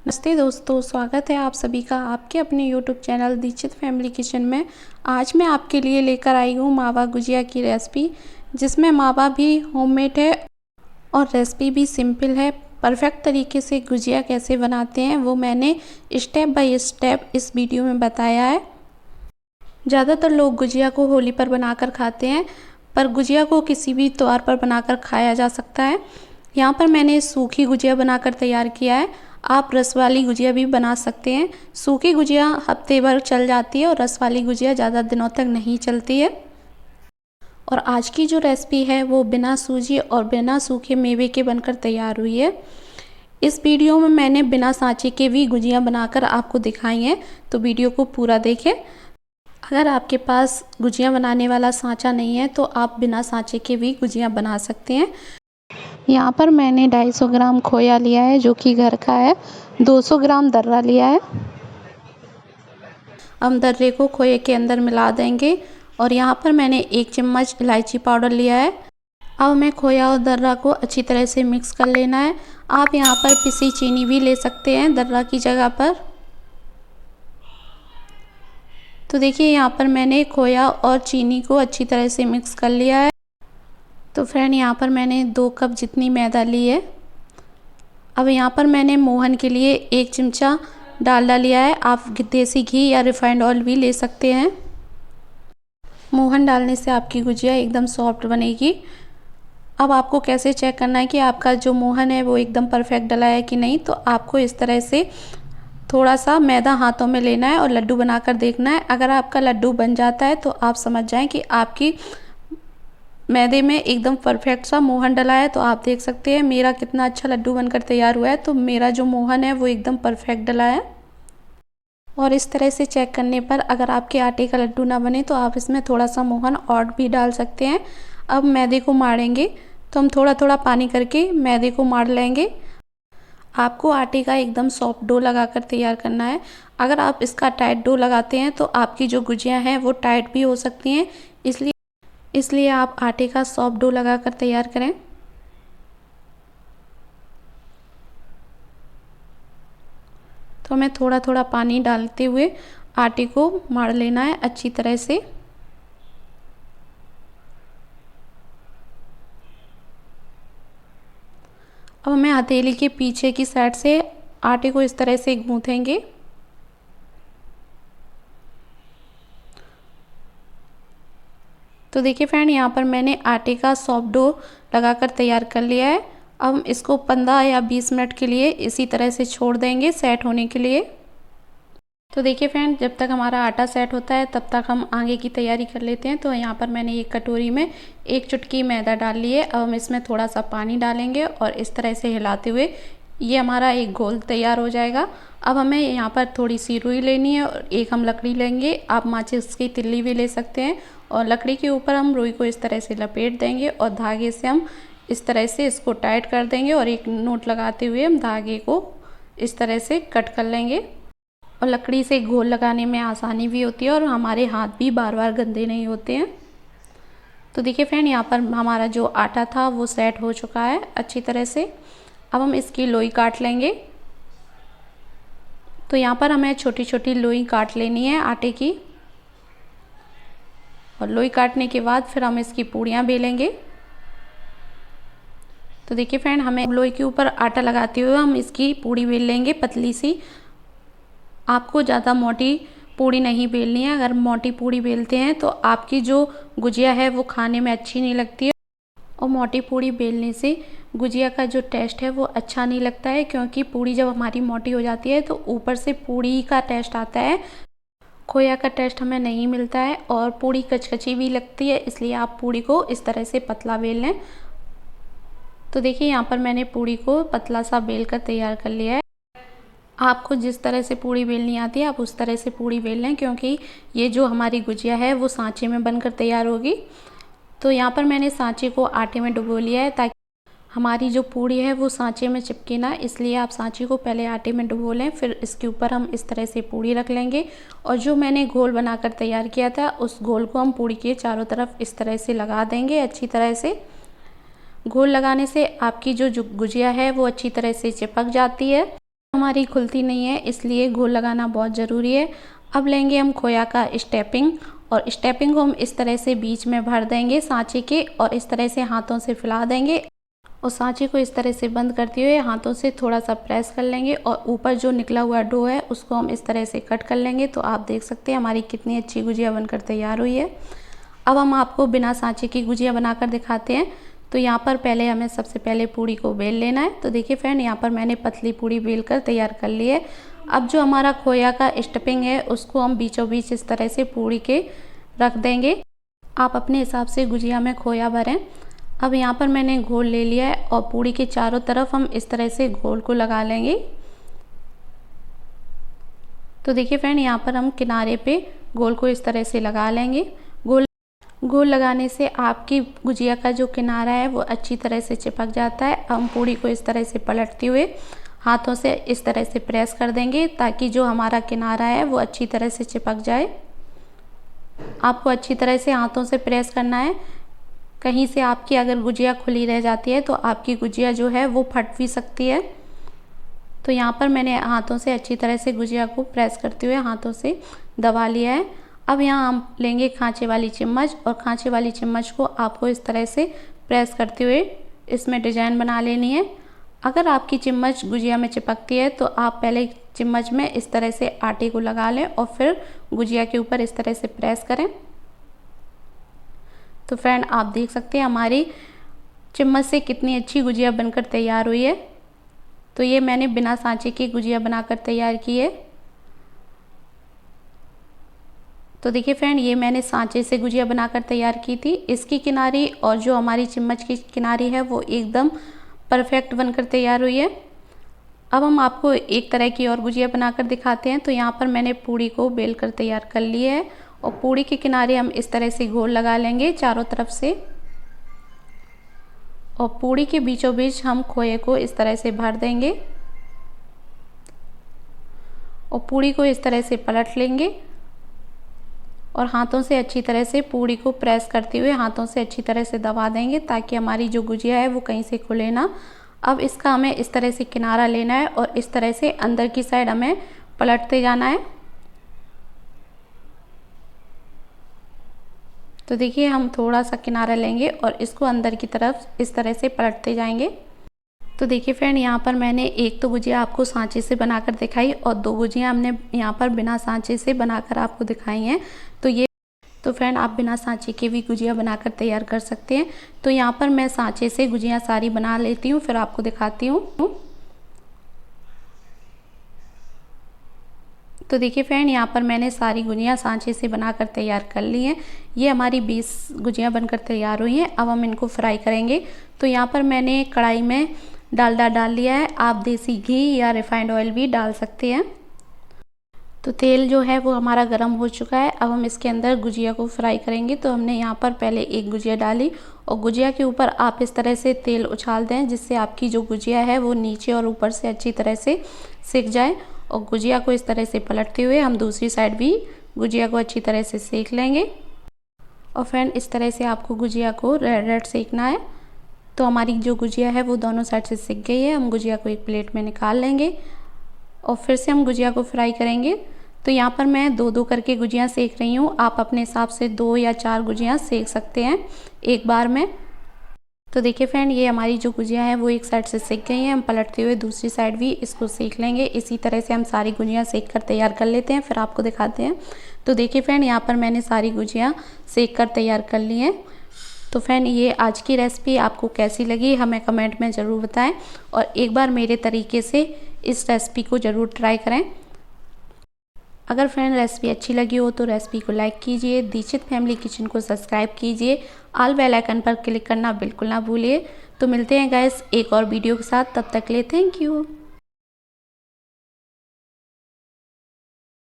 नमस्ते दोस्तों, स्वागत है आप सभी का आपके अपने YouTube channel Dixit family kitchen में। आज मैं आपके लिए लेकर आई हूँ मावा गुजिया की रेसिपी, जिसमें मावा भी होममेड है और रेसिपी भी सिंपल है। परफेक्ट तरीके से गुजिया कैसे बनाते हैं वो मैंने स्टेप बाय स्टेप इस वीडियो में बताया है। ज़्यादातर लोग गुजिया को होली पर बनाकर खाते हैं, पर गुजिया को किसी भी त्योहार पर बनाकर खाया जा सकता है। यहाँ पर मैंने सूखी गुजिया बनाकर तैयार किया है। आप रस वाली गुजिया भी बना सकते हैं। सूखी गुजिया हफ्ते भर चल जाती है और रस वाली गुजिया ज़्यादा दिनों तक नहीं चलती है। और आज की जो रेसिपी है वो बिना सूजी और बिना सूखे मेवे के बनकर तैयार हुई है। इस वीडियो में मैंने बिना सांचे के भी गुजिया बनाकर आपको दिखाई हैं, तो वीडियो को पूरा देखें। अगर आपके पास गुजिया बनाने वाला सांचा नहीं है तो आप बिना सांचे के भी गुजिया बना सकते हैं। यहाँ पर मैंने 250 ग्राम खोया लिया है जो कि घर का है। 200 ग्राम दर्रा लिया है। हम दर्रे को खोए के अंदर मिला देंगे। और यहाँ पर मैंने 1 चम्मच इलायची पाउडर लिया है। अब हमें खोया और दर्रा को अच्छी तरह से मिक्स कर लेना है। आप यहाँ पर पिसी चीनी भी ले सकते हैं दर्रा की जगह पर। तो देखिए यहाँ पर मैंने खोया और चीनी को अच्छी तरह से मिक्स कर लिया है। तो फ्रेंड यहाँ पर मैंने 2 कप जितनी मैदा ली है। अब यहाँ पर मैंने मोहन के लिए 1 चमचा डालडा लिया है। आप देसी घी या रिफाइंड ऑयल भी ले सकते हैं। मोहन डालने से आपकी गुजिया एकदम सॉफ्ट बनेगी। अब आपको कैसे चेक करना है कि आपका जो मोहन है वो एकदम परफेक्ट डला है कि नहीं, तो आपको इस तरह से थोड़ा सा मैदा हाथों में लेना है और लड्डू बनाकर देखना है। अगर आपका लड्डू बन जाता है तो आप समझ जाएं कि आपकी मैदे में एकदम परफेक्ट सा मोहन डला है। तो आप देख सकते हैं मेरा कितना अच्छा लड्डू बनकर तैयार हुआ है। तो मेरा जो मोहन है वो एकदम परफेक्ट डला है। और इस तरह से चेक करने पर अगर आपके आटे का लड्डू ना बने तो आप इसमें थोड़ा सा मोहन और भी डाल सकते हैं। अब मैदे को मारेंगे तो हम थोड़ा थोड़ा पानी करके मैदे को मार लेंगे। आपको आटे का एकदम सॉफ्ट डो लगाकर तैयार करना है। अगर आप इसका टाइट डो लगाते हैं तो आपकी जो गुजिया हैं वो टाइट भी हो सकती हैं, इसलिए आप आटे का सॉफ्ट डो लगाकर तैयार करें। तो हमें थोड़ा थोड़ा पानी डालते हुए आटे को मार लेना है अच्छी तरह से। अब हमें हथेली के पीछे की साइड से आटे को इस तरह से गूंथेंगे। तो देखिए फ्रेंड यहाँ पर मैंने आटे का सॉफ्ट डो लगाकर तैयार कर लिया है। अब हम इसको 15 या 20 मिनट के लिए इसी तरह से छोड़ देंगे सेट होने के लिए। तो देखिए फ्रेंड, जब तक हमारा आटा सेट होता है तब तक हम आगे की तैयारी कर लेते हैं। तो यहाँ पर मैंने एक कटोरी में 1 चुटकी मैदा डाल ली है। अब हम इसमें थोड़ा सा पानी डालेंगे और इस तरह से हिलाते हुए ये हमारा एक घोल तैयार हो जाएगा। अब हमें यहाँ पर थोड़ी सी रुई लेनी है और एक हम लकड़ी लेंगे। आप माचिस की तिल्ली भी ले सकते हैं। और लकड़ी के ऊपर हम रुई को इस तरह से लपेट देंगे और धागे से हम इस तरह से इसको टाइट कर देंगे और एक नोट लगाते हुए हम धागे को इस तरह से कट कर लेंगे। और लकड़ी से घोल लगाने में आसानी भी होती है और हमारे हाथ भी बार बार गंदे नहीं होते हैं। तो देखिए फ्रेंड, यहाँ पर हमारा जो आटा था वो सेट हो चुका है अच्छी तरह से। अब हम इसकी लोई काट लेंगे। तो यहाँ पर हमें छोटी छोटी लोई काट लेनी है आटे की। और लोई काटने के बाद फिर हम इसकी पूड़ियाँ बेलेंगे। तो देखिए फ्रेंड, हमें लोई के ऊपर आटा लगाते हुए हम इसकी पूड़ी बेल लेंगे पतली सी। आपको ज़्यादा मोटी पूड़ी नहीं बेलनी है। अगर मोटी पूड़ी बेलते हैं तो आपकी जो गुजिया है वो खाने में अच्छी नहीं लगती है। और मोटी पूड़ी बेलने से गुजिया का जो टेस्ट है वो अच्छा नहीं लगता है, क्योंकि पूड़ी जब हमारी मोटी हो जाती है तो ऊपर से पूड़ी का टेस्ट आता है, खोया का टेस्ट हमें नहीं मिलता है और पूड़ी कचकची भी लगती है। इसलिए आप पूड़ी को इस तरह से पतला बेल लें। तो देखिए यहाँ पर मैंने पूड़ी को पतला सा बेल कर तैयार कर लिया है। आपको जिस तरह से पूड़ी बेलनी आती है आप उस तरह से पूड़ी बेल लें, क्योंकि ये जो हमारी गुजिया है वो सांचे में बनकर तैयार होगी। तो यहाँ पर मैंने सांचे को आटे में डुबो लिया है ताकि हमारी जो पूड़ी है वो सांचे में चिपके ना, इसलिए आप सांचे को पहले आटे में डुबो लें। फिर इसके ऊपर हम इस तरह से पूड़ी रख लेंगे और जो मैंने घोल बनाकर तैयार किया था उस घोल को हम पूड़ी के चारों तरफ इस तरह से लगा देंगे अच्छी तरह से। घोल लगाने से आपकी जो गुजिया है वो अच्छी तरह से चिपक जाती है। हमारी खुलती नहीं है, इसलिए घोल लगाना बहुत ज़रूरी है। अब लेंगे हम खोया का स्टेपिंग, और स्टेपिंग को हम इस तरह से बीच में भर देंगे सांचे के, और इस तरह से हाथों से फैला देंगे और सांचे को इस तरह से बंद करते हुए हाथों से थोड़ा सा प्रेस कर लेंगे, और ऊपर जो निकला हुआ डो है उसको हम इस तरह से कट कर लेंगे। तो आप देख सकते हैं हमारी कितनी अच्छी गुजिया बनकर तैयार हुई है। अब हम आपको बिना सांचे की गुजिया बनाकर दिखाते हैं। तो यहाँ पर पहले हमें सबसे पहले पूड़ी को बेल लेना है। तो देखिए फ्रेंड, यहाँ पर मैंने पतली पूड़ी बेल कर तैयार कर ली है। अब जो हमारा खोया का स्टफिंग है उसको हम बीचों बीच इस तरह से पूड़ी के रख देंगे। आप अपने हिसाब से गुजिया में खोया भरें। अब यहाँ पर मैंने घोल ले लिया है और पूड़ी के चारों तरफ हम इस तरह से घोल को लगा लेंगे। तो देखिए फ्रेंड, यहाँ पर हम किनारे पे घोल को इस तरह से लगा लेंगे। घोल लगाने से आपकी गुजिया का जो किनारा है वो अच्छी तरह से चिपक जाता है। हम पूड़ी को इस तरह से पलटते हुए हाथों से इस तरह से प्रेस कर देंगे, ताकि जो हमारा किनारा है वो अच्छी तरह से चिपक जाए। आपको अच्छी तरह से हाथों से प्रेस करना है। कहीं से आपकी अगर गुजिया खुली रह जाती है तो आपकी गुजिया जो है वो फट भी सकती है। तो यहाँ पर मैंने हाथों से अच्छी तरह से गुजिया को प्रेस करते हुए हाथों से दबा लिया है। अब यहाँ हम लेंगे खांचे वाली चम्मच, और खांचे वाली चम्मच को आपको इस तरह से प्रेस करते हुए इसमें डिजाइन बना लेनी है। अगर आपकी चम्मच गुजिया में चिपकती है तो आप पहले चम्मच में इस तरह से आटे को लगा लें और फिर गुजिया के ऊपर इस तरह से प्रेस करें। तो फ्रेंड, आप देख सकते हैं हमारी चम्मच से कितनी अच्छी गुजिया बनकर तैयार हुई है। तो ये मैंने बिना सांचे की गुजिया बनाकर तैयार की है। तो देखिए फ्रेंड, ये मैंने सांचे से गुजिया बनाकर तैयार की थी। इसकी किनारी और जो हमारी चम्मच की किनारी है वो एकदम परफेक्ट बनकर तैयार हुई है। अब हम आपको एक तरह की और गुजिया बनाकर दिखाते हैं। तो यहाँ पर मैंने पूड़ी को बेल कर तैयार कर ली है, और पूड़ी के किनारे हम इस तरह से घोल लगा लेंगे चारों तरफ से, और पूड़ी के बीचों बीच हम खोए को इस तरह से भर देंगे, और पूड़ी को इस तरह से पलट लेंगे, और हाथों से अच्छी तरह से पूड़ी को प्रेस करते हुए हाथों से अच्छी तरह से दबा देंगे, ताकि हमारी जो गुजिया है वो कहीं से खुले ना। अब इसका हमें इस तरह से किनारा लेना है और इस तरह से अंदर की साइड हमें पलटते जाना है। तो देखिए, हम थोड़ा सा किनारा लेंगे और इसको अंदर की तरफ इस तरह से पलटते जाएंगे। तो देखिए फ्रेंड, यहाँ पर मैंने एक तो गुजिया आपको सांचे से बनाकर दिखाई, और दो गुजिया हमने यहाँ पर बिना सांचे से बनाकर आपको दिखाई हैं। तो फ्रेंड, आप बिना सांचे के भी गुजिया बनाकर तैयार कर सकते हैं। तो यहाँ पर मैं सांचे से गुजिया सारी बना लेती हूँ, फिर आपको दिखाती हूँ। तो देखिए फ्रेंड, यहाँ पर मैंने सारी गुजिया सांचे से बनाकर तैयार कर ली हैं। ये हमारी 20 गुजिया बनकर तैयार हुई हैं। अब हम इनको फ्राई करेंगे। तो यहाँ पर मैंने कढ़ाई में डालडा डाल लिया है। आप देसी घी या रिफाइंड ऑयल भी डाल सकते हैं। तो तेल जो है वो हमारा गर्म हो चुका है। अब हम इसके अंदर गुजिया को फ्राई करेंगे। तो हमने यहाँ पर पहले एक गुजिया डाली, और गुजिया के ऊपर आप इस तरह से तेल उछाल दें, जिससे आपकी जो गुजिया है वो नीचे और ऊपर से अच्छी तरह से सिक जाए। और गुजिया को इस तरह से पलटते हुए हम दूसरी साइड भी गुजिया को अच्छी तरह से सेक लेंगे। और फ्रेंड, इस तरह से आपको गुजिया को रेड रेड सेकना है। तो हमारी जो गुजिया है वो दोनों साइड से सिक गई है। हम गुजिया को एक प्लेट में निकाल लेंगे, और फिर से हम गुजिया को फ्राई करेंगे। तो यहाँ पर मैं 2-2 करके गुजिया सेक रही हूँ। आप अपने हिसाब से 2 या 4 गुजिया सेक सकते हैं एक बार में। तो देखिए फ्रेंड, ये हमारी जो गुजिया है वो एक साइड से सेक गई हैं। हम पलटते हुए दूसरी साइड भी इसको सेक लेंगे। इसी तरह से हम सारी गुजिया सेक कर तैयार कर लेते हैं, फिर आपको दिखाते हैं। तो देखिए फ्रेंड, यहाँ पर मैंने सारी गुजिया सेक कर तैयार कर ली हैं। तो फ्रेंड, ये आज की रेसिपी आपको कैसी लगी हमें कमेंट में ज़रूर बताएं, और एक बार मेरे तरीके से इस रेसिपी को ज़रूर ट्राई करें। अगर फ्रेंड रेसिपी अच्छी लगी हो तो रेसिपी को लाइक कीजिए, दीक्षित फैमिली किचन को सब्सक्राइब कीजिए, ऑल बेल आइकन पर क्लिक करना बिल्कुल ना भूलिए। तो मिलते हैं गाइस एक और वीडियो के साथ, तब तक के लिए थैंक यू।